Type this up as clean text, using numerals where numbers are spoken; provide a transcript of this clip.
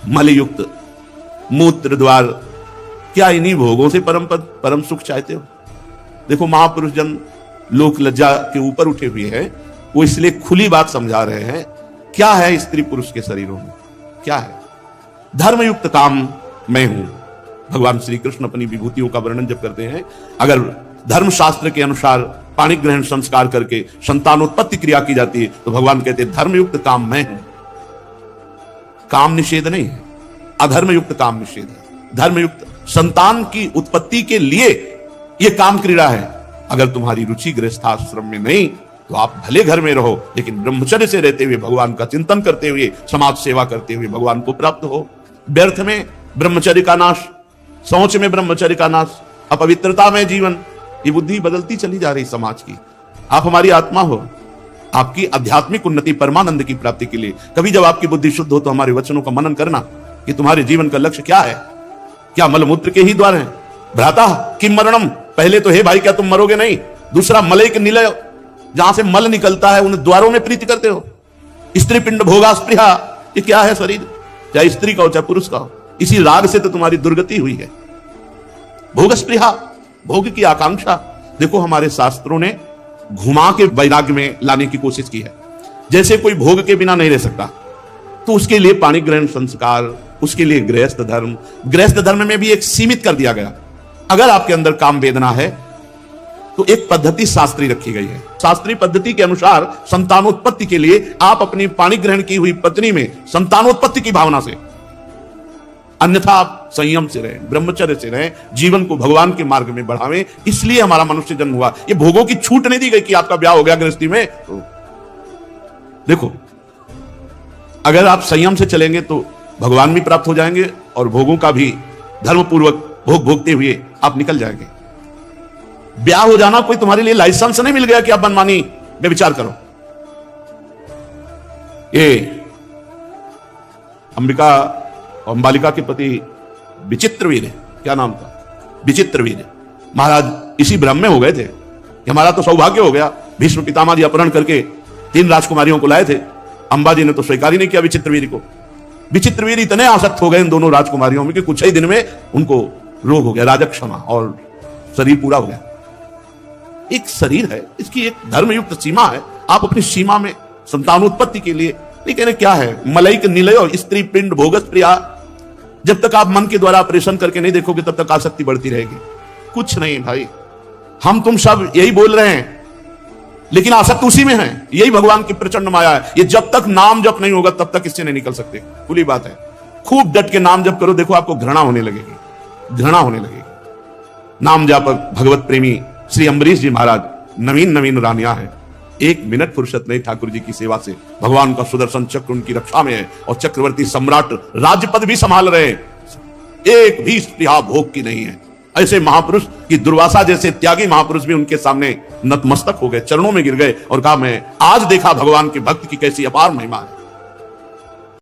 मलयुक्त मूत्र द्वार, क्या इन्हीं भोगों से परम पद परम सुख चाहते हो? देखो महापुरुष जन लोक लज्जा के ऊपर उठे हुए हैं, वो इसलिए खुली बात समझा रहे हैं। क्या है स्त्री पुरुष के शरीरों में? क्या है? धर्मयुक्त काम मैं हूं। भगवान श्री कृष्ण अपनी विभूतियों का वर्णन जब करते हैं, अगर धर्मशास्त्र के अनुसार पाणी ग्रहण संस्कार करके संतानोत्पत्ति क्रिया की जाती है, तो भगवान कहते हैं धर्मयुक्त काम मैं हूं। काम निषेध नहीं है, अधर्मयुक्त काम निषेध है। धर्मयुक्त संतान की उत्पत्ति के लिए यह काम क्रीड़ा है। अगर तुम्हारी रुचि गृहस्थाश्रम में नहीं, तो आप भले घर में रहो, लेकिन ब्रह्मचर्य से रहते हुए, भगवान का चिंतन करते हुए, समाज सेवा करते हुए भगवान को प्राप्त हो। व्यर्थ में ब्रह्मचर्य का नाश, सोच में ब्रह्मचर्य का नाश, अपवित्रता में जीवन, ये बुद्धि बदलती चली जा रही समाज की। आप हमारी आत्मा हो, आपकी आध्यात्मिक उन्नति, परमानंद की प्राप्ति के लिए कभी जब आपकी बुद्धि शुद्ध हो, तो हमारे वचनों का मनन करना कि तुम्हारे जीवन का लक्ष्य क्या है। क्या मलमूत्र के ही द्वार हैं? भ्राता किम मरणम, पहले तो हे भाई क्या तुम मरोगे नहीं? दूसरा मलैक निलय, जहां से मल निकलता है उन द्वारों में प्रीति करते हो। स्त्री पिंड भोगा स्पृहा, ये क्या है शरीर? चाहे स्त्री का हो चाहे पुरुष का हो, इसी राग से तो तुम्हारी दुर्गति हुई है। भोग स्पृहा, भोग की आकांक्षा। देखो हमारे शास्त्रों ने घुमा के वैराग्य में लाने की कोशिश की है। जैसे कोई भोग के बिना नहीं रह सकता, तो उसके लिए पाणी ग्रहण संस्कार, उसके लिए गृहस्थ धर्म, गृहस्थ धर्म में भी एक सीमित कर दिया गया। अगर आपके अंदर काम वेदना है, तो एक पद्धति शास्त्रीय रखी गई है। शास्त्रीय पद्धति के अनुसार संतानोत्पत्ति के लिए आप अपनी पाणी ग्रहण की हुई पत्नी में संतानोत्पत्ति की भावना से, अन्यथा आप संयम से रहें, ब्रह्मचर्य से रहें, जीवन को भगवान के मार्ग में बढ़ावें। इसलिए हमारा मनुष्य जन्म हुआ। ये भोगों की छूट नहीं दी गई कि आपका ब्याह हो गया गृहस्थी में। देखो, अगर आप संयम से चलेंगे तो भगवान भी प्राप्त हो जाएंगे, और भोगों का भी धर्मपूर्वक भोग भोगते हुए आप निकल जाएंगे। ब्याह हो जाना कोई तुम्हारे लिए लाइसेंस नहीं मिल गया कि आप मनमानी में विचार करो। ये अंबालिका के पति विचित्रवीर है, क्या नाम था? विचित्रवीर महाराज इसी भ्रम में हो गए थे कि हमारा तो सौभाग्य हो गया। भीष्म पितामह जी अपहरण करके 3 राजकुमारियों को लाए थे। अंबा जी ने तो स्वीकार ही नहीं किया विचित्रवीर को। विचित्रवीर इतने आसक्त हो गए इन दोनों राजकुमारियों में कि कुछ ही दिन में उनको रोग हो गया, राजक्षमा, और शरीर पूरा हो गया। एक शरीर है, इसकी एक धर्मयुक्त सीमा है। आप अपनी सीमा में संतानोत्पत्ति के लिए नहीं कहने क्या है? मलैक निलय और स्त्री पिंड भोगस प्रिया। जब तक आप मन के द्वारा ऑपरेशन करके नहीं देखोगे, तब तक आसक्ति बढ़ती रहेगी। कुछ नहीं भाई, हम तुम सब यही बोल रहे हैं, लेकिन आसक्त उसी में है। यही भगवान की प्रचंड माया है। ये जब तक नाम जप नहीं होगा, तब तक इससे नहीं निकल सकते। खुली बात है। खूब डट के नाम जप करो, देखो आपको घृणा होने लगेगी, घृणा होने लगेगी। नाम जापक भगवत प्रेमी श्री अम्बरीश जी महाराज नवीन रानिया है। 1 मिनट फुर्सत नहीं ठाकुर जी की सेवा से। भगवान का सुदर्शन चक्र उनकी रक्षा में है, और चक्रवर्ती सम्राट राज्य पद भी संभाल रहे हैं। एक भी स्पृहा भोग की नहीं है। ऐसे महापुरुष की दुर्वासा जैसे त्यागी महापुरुष भी उनके सामने नतमस्तक हो गए, चरणों में गिर गए और कहा, मैं आज देखा भगवान के भक्त की कैसी अपार महिमा है।